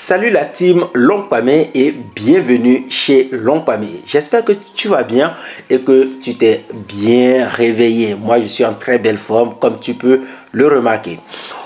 Salut la team Longpamé et bienvenue chez Longpamé. J'espère que tu vas bien et que tu t'es bien réveillé. Moi, je suis en très belle forme comme tu peux le remarquer.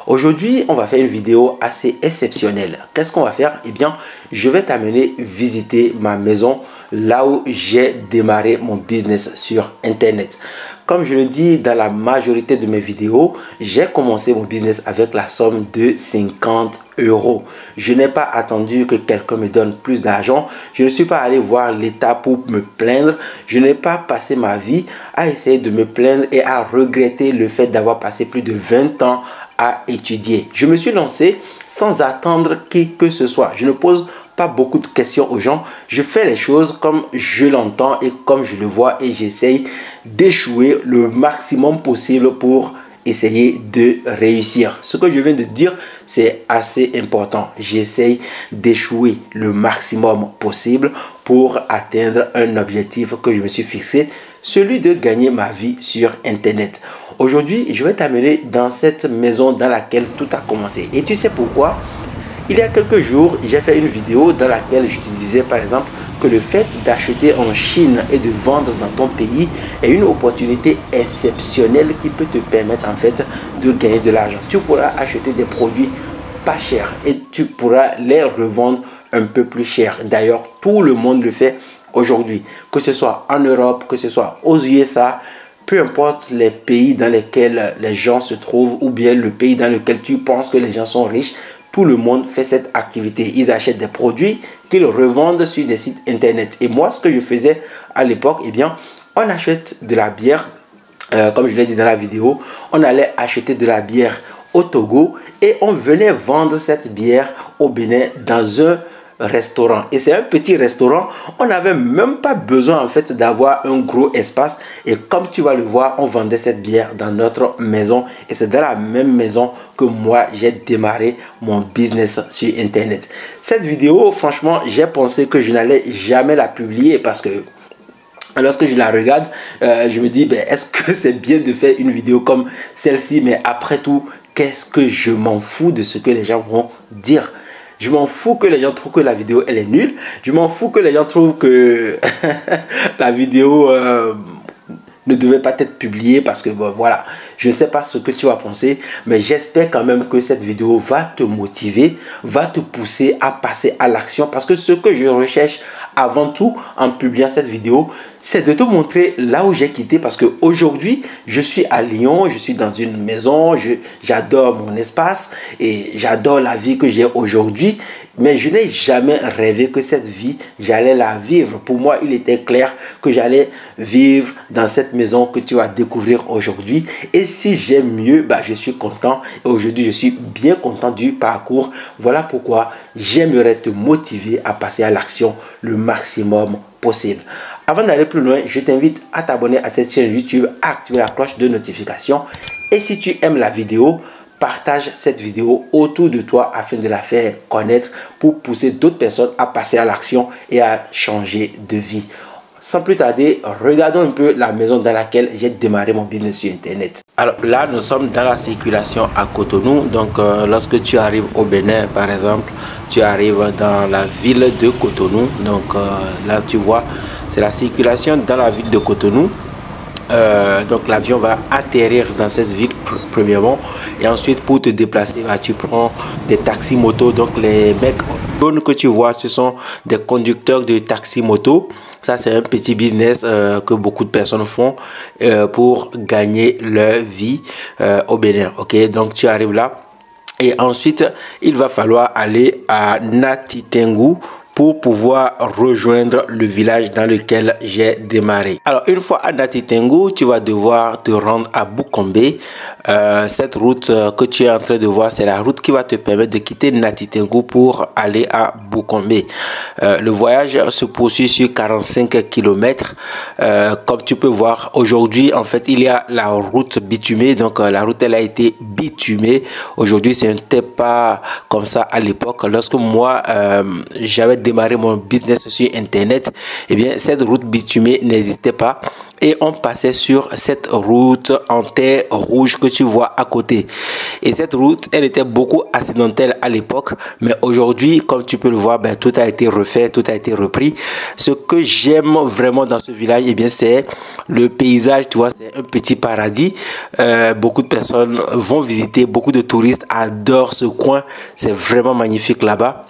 Aujourd'hui, on va faire une vidéo assez exceptionnelle. Qu'est-ce qu'on va faire? Eh bien, je vais t'amener visiter ma maison là où j'ai démarré mon business sur Internet. Comme je le dis dans la majorité de mes vidéos, j'ai commencé mon business avec la somme de 50 euros. Je n'ai pas attendu que quelqu'un me donne plus d'argent. Je ne suis pas allé voir l'État pour me plaindre. Je n'ai pas passé ma vie à essayer de me plaindre et à regretter le fait d'avoir passé plus de 20 ans à étudier. Je me suis lancé sans attendre qui que ce soit. Je ne pose pas beaucoup de questions aux gens. Je fais les choses comme je l'entends et comme je le vois et j'essaye d'échouer le maximum possible pour essayer de réussir. Ce que je viens de dire, c'est assez important. J'essaye d'échouer le maximum possible pour atteindre un objectif que je me suis fixé, celui de gagner ma vie sur Internet. Aujourd'hui, je vais t'amener dans cette maison dans laquelle tout a commencé. Et tu sais pourquoi? Il y a quelques jours, j'ai fait une vidéo dans laquelle je te disais par exemple que le fait d'acheter en Chine et de vendre dans ton pays est une opportunité exceptionnelle qui peut te permettre en fait de gagner de l'argent. Tu pourras acheter des produits pas chers et tu pourras les revendre un peu plus cher. D'ailleurs, tout le monde le fait aujourd'hui, que ce soit en Europe, que ce soit aux USA, peu importe les pays dans lesquels les gens se trouvent ou bien le pays dans lequel tu penses que les gens sont riches, tout le monde fait cette activité. Ils achètent des produits qu'ils revendent sur des sites internet. Et moi, ce que je faisais à l'époque, eh bien, on achète de la bière, comme je l'ai dit dans la vidéo, on allait acheter de la bière au Togo et on venait vendre cette bière au Bénin dans un restaurant. Et c'est un petit restaurant, on n'avait même pas besoin en fait d'avoir un gros espace. Et comme tu vas le voir, on vendait cette bière dans notre maison et c'est dans la même maison que moi j'ai démarré mon business sur Internet. Cette vidéo, franchement, j'ai pensé que je n'allais jamais la publier parce que lorsque je la regarde, je me dis, est-ce que c'est bien de faire une vidéo comme celle-ci? Mais après tout, qu'est-ce que je m'en fous de ce que les gens vont dire? Je m'en fous que les gens trouvent que la vidéo elle est nulle. Je m'en fous que les gens trouvent que la vidéo ne devait pas être publiée parce que bon, voilà, je ne sais pas ce que tu vas penser, mais j'espère quand même que cette vidéo va te motiver, va te pousser à passer à l'action parce que ce que je recherche avant tout en publiant cette vidéo, c'est de te montrer là où j'ai quitté parce que aujourd'hui je suis à Lyon, je suis dans une maison, j'adore mon espace et j'adore la vie que j'ai aujourd'hui, mais je n'ai jamais rêvé que cette vie j'allais la vivre. Pour moi, il était clair que j'allais vivre dans cette maison que tu vas découvrir aujourd'hui. Et si j'aime mieux, je suis content. Et aujourd'hui, je suis bien content du parcours. Voilà pourquoi j'aimerais te motiver à passer à l'action le maximum possible. Avant d'aller plus loin, je t'invite à t'abonner à cette chaîne YouTube, à activer la cloche de notification. Et si tu aimes la vidéo, partage cette vidéo autour de toi afin de la faire connaître pour pousser d'autres personnes à passer à l'action et à changer de vie. Sans plus tarder, regardons un peu la maison dans laquelle j'ai démarré mon business sur Internet. Alors là, nous sommes dans la circulation à Cotonou. Donc, lorsque tu arrives au Bénin, par exemple, tu arrives dans la ville de Cotonou. Donc, là, tu vois, c'est la circulation dans la ville de Cotonou. Donc l'avion va atterrir dans cette ville premièrement et ensuite pour te déplacer tu prends des taxis moto. Donc les mecs jaunes que tu vois, ce sont des conducteurs de taxi moto. Ça c'est un petit business que beaucoup de personnes font pour gagner leur vie au Bénin. Ok, donc tu arrives là et ensuite il va falloir aller à Natitengu pour pouvoir rejoindre le village dans lequel j'ai démarré. Alors une fois à Natitengu, tu vas devoir te rendre à Boukombe. Cette route que tu es en train de voir, c'est la route qui va te permettre de quitter Natitengu pour aller à Boukombe. Le voyage se poursuit sur 45 km. Comme tu peux voir, aujourd'hui, en fait, il y a la route bitumée. Donc, la route, elle a été bitumée. Aujourd'hui, ce n'était pas comme ça à l'époque. Lorsque moi, j'avais démarré mon business sur Internet, eh bien, cette route bitumée n'existait pas. et on passait sur cette route en terre rouge que tu vois à côté. Et cette route, elle était beaucoup accidentelle à l'époque, mais aujourd'hui, comme tu peux le voir, ben, tout a été refait, tout a été repris. Ce que j'aime vraiment dans ce village, eh bien, c'est le paysage, tu vois, c'est un petit paradis. Beaucoup de personnes vont visiter, beaucoup de touristes adorent ce coin, c'est vraiment magnifique là-bas.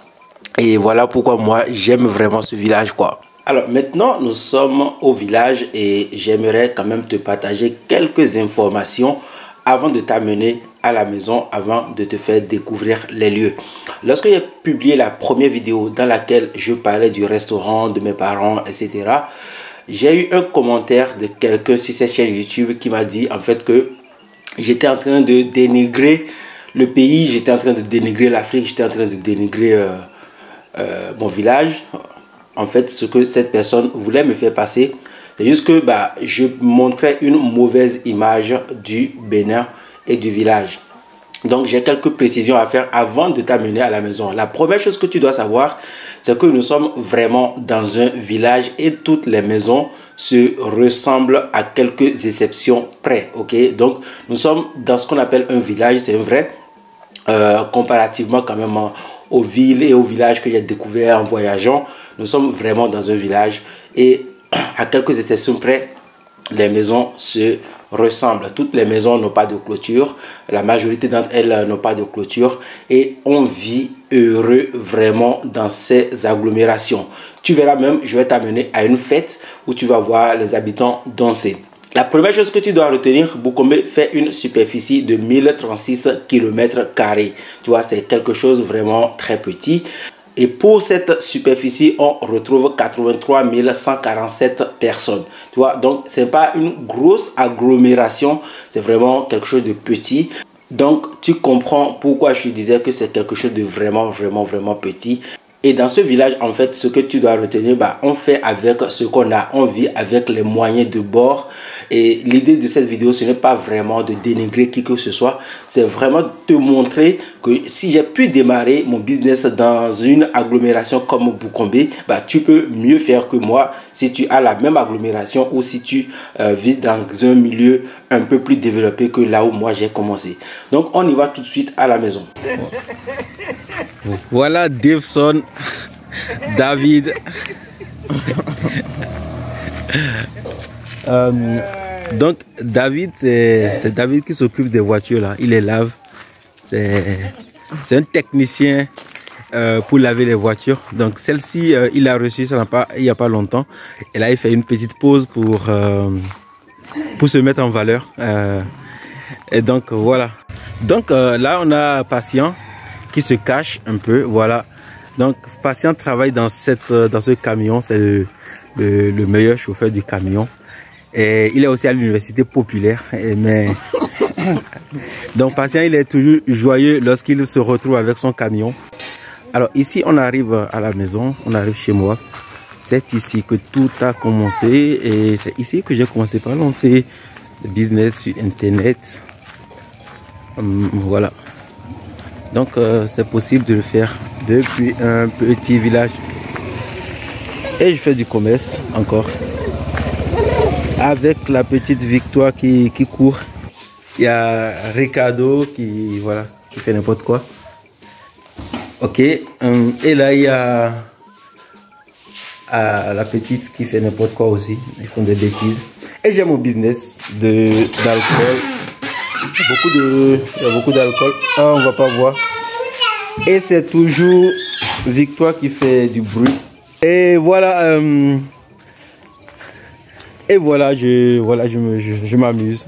Et voilà pourquoi moi, j'aime vraiment ce village, quoi. Alors maintenant, nous sommes au village et j'aimerais quand même te partager quelques informations avant de t'amener à la maison, avant de te faire découvrir les lieux. Lorsque j'ai publié la première vidéo dans laquelle je parlais du restaurant, de mes parents, etc., j'ai eu un commentaire de quelqu'un sur cette chaîne YouTube qui m'a dit en fait que j'étais en train de dénigrer le pays, j'étais en train de dénigrer l'Afrique, j'étais en train de dénigrer mon village. En fait, ce que cette personne voulait me faire passer, c'est juste que je montrais une mauvaise image du Bénin et du village. Donc, j'ai quelques précisions à faire avant de t'amener à la maison. La première chose que tu dois savoir, c'est que nous sommes vraiment dans un village et toutes les maisons se ressemblent à quelques exceptions près. Ok, donc nous sommes dans ce qu'on appelle un village, c'est vrai, comparativement quand même aux villes et aux villages que j'ai découvert en voyageant. Nous sommes vraiment dans un village et à quelques exceptions près, les maisons se ressemblent. Toutes les maisons n'ont pas de clôture. La majorité d'entre elles n'ont pas de clôture et on vit heureux vraiment dans ces agglomérations. Tu verras même, je vais t'amener à une fête où tu vas voir les habitants danser. La première chose que tu dois retenir, Boukombe fait une superficie de 1036 km². Tu vois, c'est quelque chose vraiment très petit. Et pour cette superficie, on retrouve 83 147 personnes. Tu vois, donc ce n'est pas une grosse agglomération, c'est vraiment quelque chose de petit. Donc tu comprends pourquoi je disais que c'est quelque chose de vraiment petit. Et dans ce village, en fait, ce que tu dois retenir, on fait avec ce qu'on a. On vit avec les moyens de bord. Et l'idée de cette vidéo, ce n'est pas vraiment de dénigrer qui que ce soit. C'est vraiment de te montrer que si j'ai pu démarrer mon business dans une agglomération comme Boukombe, tu peux mieux faire que moi si tu as la même agglomération ou si tu vis dans un milieu un peu plus développé que là où moi j'ai commencé. Donc, on y va tout de suite à la maison. Voilà Daveson, David. Donc David, c'est David qui s'occupe des voitures là. Il les lave. C'est un technicien pour laver les voitures. Donc celle-ci, il a reçu ça il n'y a pas longtemps. Et là, il fait une petite pause pour se mettre en valeur. Et donc voilà. Donc là, on a Patient qui se cache un peu, voilà. Donc Patient travaille dans ce camion, c'est le meilleur chauffeur du camion. Et il est aussi à l'université populaire. Mais donc Patient, il est toujours joyeux lorsqu'il se retrouve avec son camion. Alors ici, on arrive à la maison, on arrive chez moi. C'est ici que tout a commencé et c'est ici que j'ai commencé par lancer le business sur internet. Voilà. Donc c'est possible de le faire depuis un petit village. Et je fais du commerce encore. Avec la petite Victoire qui court. Il y a Ricardo qui fait n'importe quoi. Ok. Et là il y a la petite qui fait n'importe quoi aussi. Ils font des bêtises. Et j'ai mon business d'alcool. Il y a beaucoup d'alcool. Ah, on va pas voir. Et c'est toujours Victoire qui fait du bruit. Et voilà. Je m'amuse.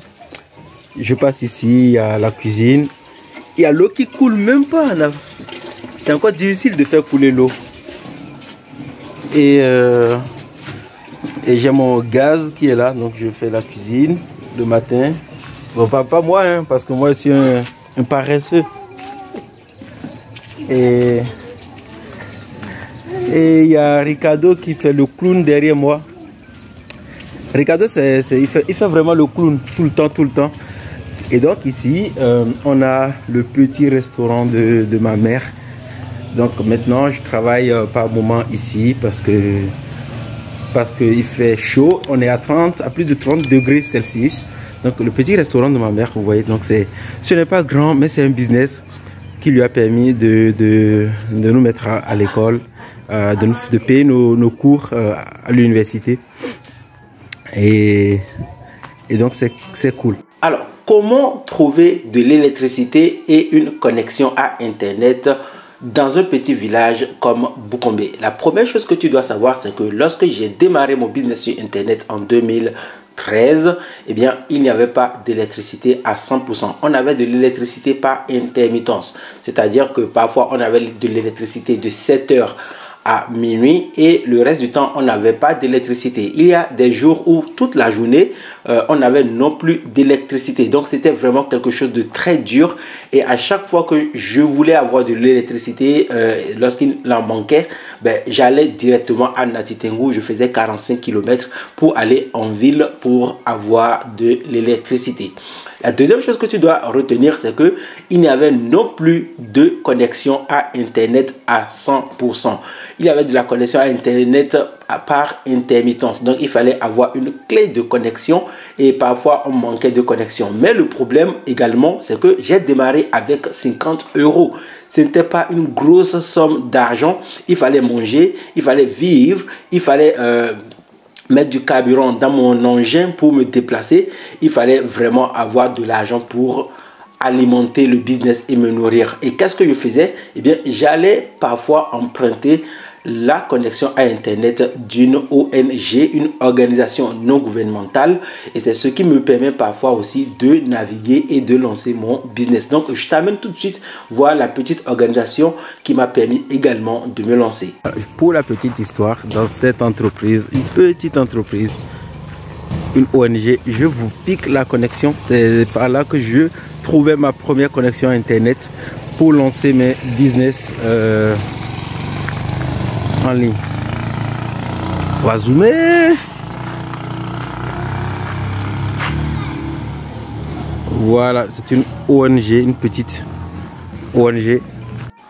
Je passe ici, il y a la cuisine. Il y a l'eau qui coule même pas. C'est encore difficile de faire couler l'eau. Et j'ai mon gaz qui est là. Donc je fais la cuisine le matin. Bon, pas moi, hein, parce que moi, je suis un paresseux. Et il y a Ricardo qui fait le clown derrière moi. Ricardo, il fait vraiment le clown tout le temps. Et donc ici, on a le petit restaurant de ma mère. Donc maintenant, je travaille par moment ici parce que parce qu'il fait chaud. On est à plus de 30 degrés Celsius. Donc le petit restaurant de ma mère, vous voyez, donc ce n'est pas grand, mais c'est un business qui lui a permis de nous mettre à l'école, de payer nos cours à l'université. Et donc c'est cool. Alors, comment trouver de l'électricité et une connexion à Internet dans un petit village comme Bukombe? La première chose que tu dois savoir, c'est que lorsque j'ai démarré mon business sur Internet en 2013, eh bien, il n'y avait pas d'électricité à 100%. On avait de l'électricité par intermittence. C'est-à-dire que parfois, on avait de l'électricité de 7 heures à minuit et le reste du temps on n'avait pas d'électricité. Il y a des jours où toute la journée on n'avait non plus d'électricité, donc c'était vraiment quelque chose de très dur. Et à chaque fois que je voulais avoir de l'électricité, lorsqu'il en manquait, ben, j'allais directement à Natitengu. Je faisais 45 km pour aller en ville pour avoir de l'électricité. La deuxième chose que tu dois retenir, c'est que il n'y avait non plus de connexion à Internet à 100%. Il y avait de la connexion à Internet par intermittence. Donc, il fallait avoir une clé de connexion et parfois, on manquait de connexion. Mais le problème également, c'est que j'ai démarré avec 50 €. Ce n'était pas une grosse somme d'argent. Il fallait manger, il fallait vivre, il fallait mettre du carburant dans mon engin pour me déplacer. Il fallait vraiment avoir de l'argent pour alimenter le business et me nourrir. Et qu'est-ce que je faisais? Eh bien, j'allais parfois emprunter la connexion à Internet d'une ONG, une organisation non gouvernementale. Et c'est ce qui me permet parfois aussi de naviguer et de lancer mon business. Donc, je t'amène tout de suite voir la petite organisation qui m'a permis également de me lancer. Pour la petite histoire, dans cette entreprise, une petite entreprise, une ONG, je vous pique la connexion. C'est par là que je trouvais ma première connexion Internet pour lancer mes business en ligne. On va zoomer. Voilà, c'est une ONG, une petite ONG.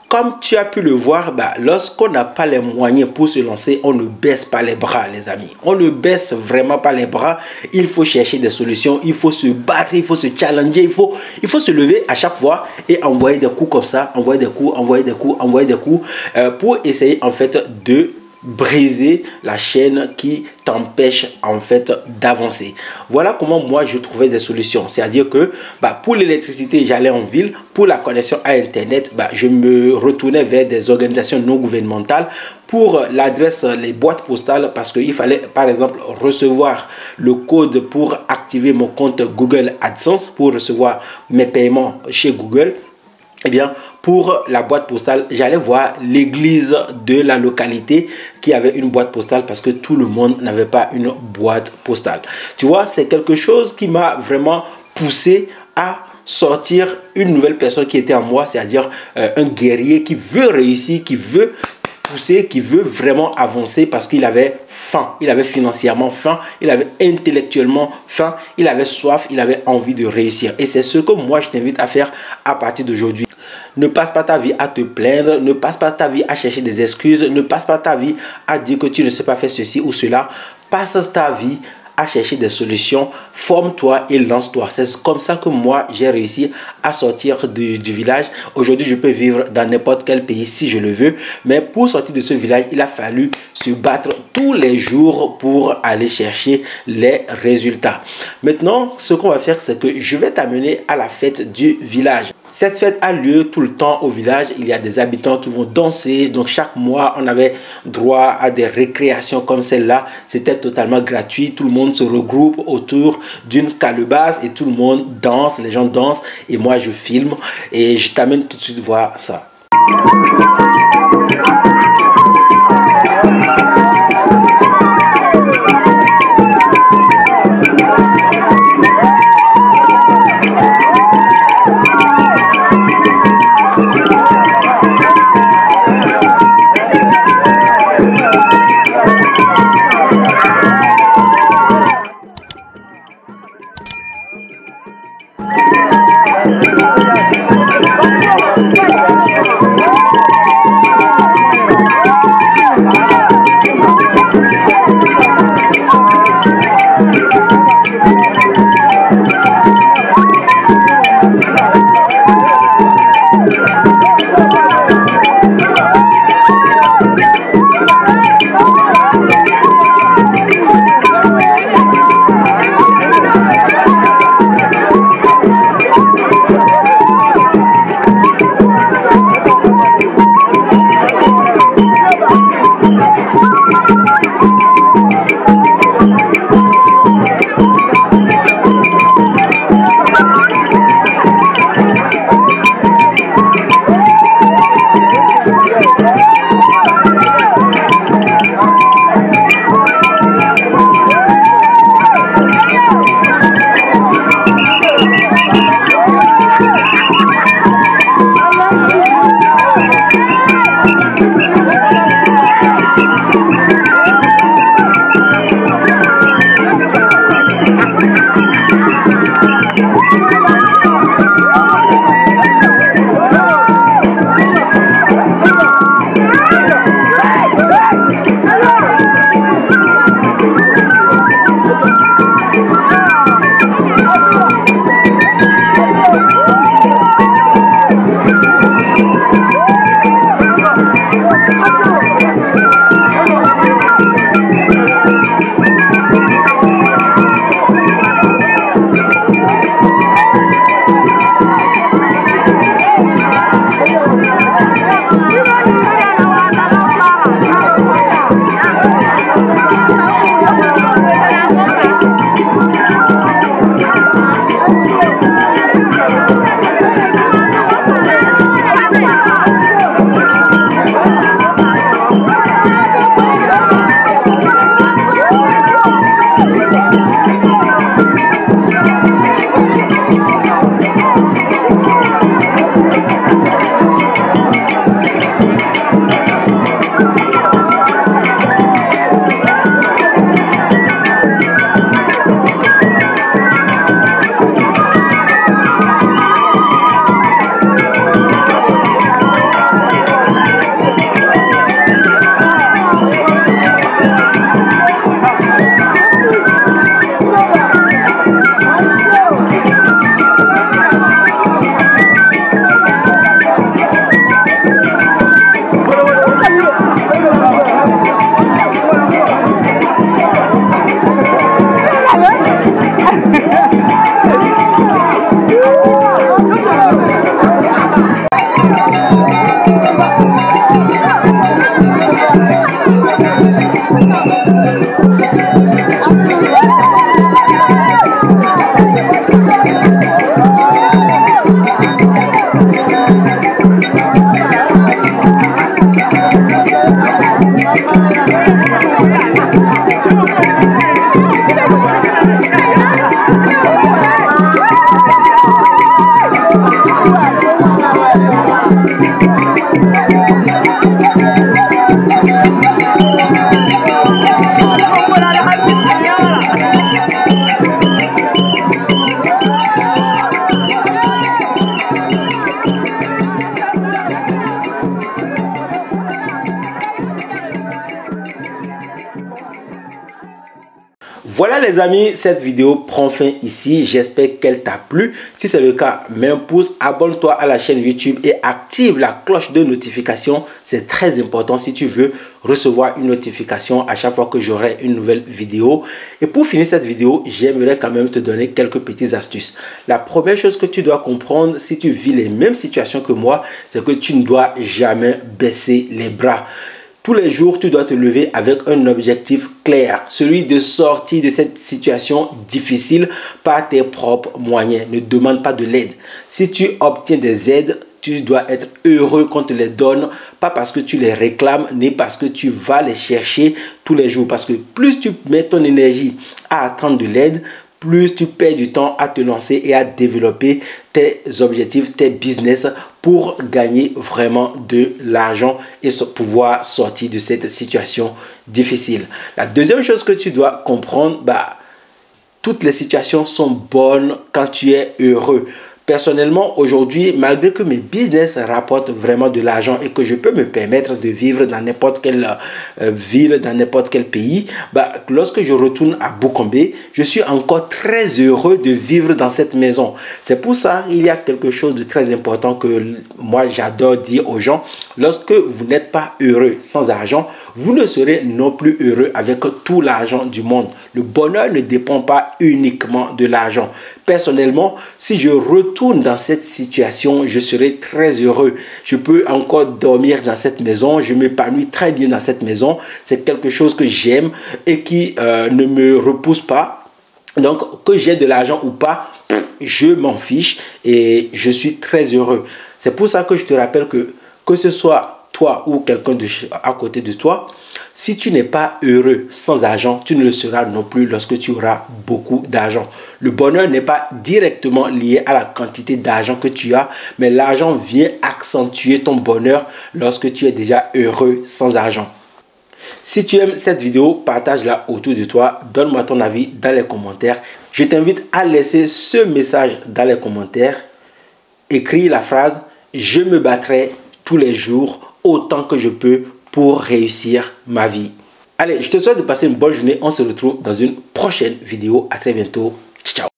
Comme tu as pu le voir, lorsqu'on n'a pas les moyens pour se lancer, on ne baisse pas les bras, les amis. On ne baisse vraiment pas les bras. Il faut chercher des solutions, il faut se battre, il faut se challenger, il faut se lever à chaque fois et envoyer des coups comme ça, envoyer des coups, pour essayer en fait de briser la chaîne qui t'empêche en fait d'avancer. Voilà comment moi je trouvais des solutions. C'est-à-dire que pour l'électricité, j'allais en ville. Pour la connexion à Internet, je me retournais vers des organisations non gouvernementales. Pour l'adresse, les boîtes postales, parce qu'il fallait par exemple recevoir le code pour activer mon compte Google AdSense, pour recevoir mes paiements chez Google. Eh bien, pour la boîte postale, j'allais voir l'église de la localité qui avait une boîte postale parce que tout le monde n'avait pas une boîte postale. Tu vois, c'est quelque chose qui m'a vraiment poussé à sortir une nouvelle personne qui était en moi, c'est-à-dire un guerrier qui veut réussir, qui veut pousser, qui veut vraiment avancer parce qu'il avait faim, il avait financièrement faim, il avait intellectuellement faim, il avait soif, il avait envie de réussir. Et c'est ce que moi je t'invite à faire à partir d'aujourd'hui. Ne passe pas ta vie à te plaindre, ne passe pas ta vie à chercher des excuses, ne passe pas ta vie à dire que tu ne sais pas faire ceci ou cela. Passe ta vie à chercher des solutions, forme-toi et lance-toi. C'est comme ça que moi j'ai réussi à sortir du village. Aujourd'hui je peux vivre dans n'importe quel pays si je le veux, mais pour sortir de ce village il a fallu se battre tous les jours pour aller chercher les résultats. Maintenant ce qu'on va faire, c'est que je vais t'amener à la fête du village. Cette fête a lieu tout le temps au village. Il y a des habitants qui vont danser. Donc chaque mois, on avait droit à des récréations comme celle-là. C'était totalement gratuit. Tout le monde se regroupe autour d'une calebasse et tout le monde danse. Les gens dansent et moi je filme. Et je t'amène tout de suite voir ça. Voilà les amis, cette vidéo prend fin ici. J'espère qu'elle t'a plu. Si c'est le cas, mets un pouce, abonne-toi à la chaîne YouTube et active la cloche de notification. C'est très important si tu veux recevoir une notification à chaque fois que j'aurai une nouvelle vidéo. Et pour finir cette vidéo, j'aimerais quand même te donner quelques petites astuces. La première chose que tu dois comprendre si tu vis les mêmes situations que moi, c'est que tu ne dois jamais baisser les bras. Tous les jours, tu dois te lever avec un objectif clair, celui de sortir de cette situation difficile par tes propres moyens. Ne demande pas de l'aide. Si tu obtiens des aides, tu dois être heureux qu'on te les donne, pas parce que tu les réclames, ni parce que tu vas les chercher tous les jours. Parce que plus tu mets ton énergie à attendre de l'aide, plus tu perds du temps à te lancer et à développer tes objectifs, tes business pour gagner vraiment de l'argent et pouvoir sortir de cette situation difficile. La deuxième chose que tu dois comprendre, toutes les situations sont bonnes quand tu es heureux. Personnellement, aujourd'hui, malgré que mes business rapportent vraiment de l'argent et que je peux me permettre de vivre dans n'importe quelle ville, dans n'importe quel pays, lorsque je retourne à Boukombe, je suis encore très heureux de vivre dans cette maison. C'est pour ça qu'il y a quelque chose de très important que moi j'adore dire aux gens. Lorsque vous n'êtes pas heureux sans argent, vous ne serez non plus heureux avec tout l'argent du monde. Le bonheur ne dépend pas uniquement de l'argent. Personnellement, si je retourne dans cette situation, je serai très heureux. Je peux encore dormir dans cette maison. Je m'épanouis très bien dans cette maison. C'est quelque chose que j'aime et qui ne me repousse pas. Donc, que j'ai de l'argent ou pas, je m'en fiche et je suis très heureux. C'est pour ça que je te rappelle que ce soit toi ou quelqu'un à côté de toi, si tu n'es pas heureux sans argent, tu ne le seras non plus lorsque tu auras beaucoup d'argent. Le bonheur n'est pas directement lié à la quantité d'argent que tu as, mais l'argent vient accentuer ton bonheur lorsque tu es déjà heureux sans argent. Si tu aimes cette vidéo, partage-la autour de toi, donne-moi ton avis dans les commentaires. Je t'invite à laisser ce message dans les commentaires. Écris la phrase « Je me battrai tous les jours autant que je peux pour réussir ma vie ». Allez, je te souhaite de passer une bonne journée. On se retrouve dans une prochaine vidéo. À très bientôt. Ciao.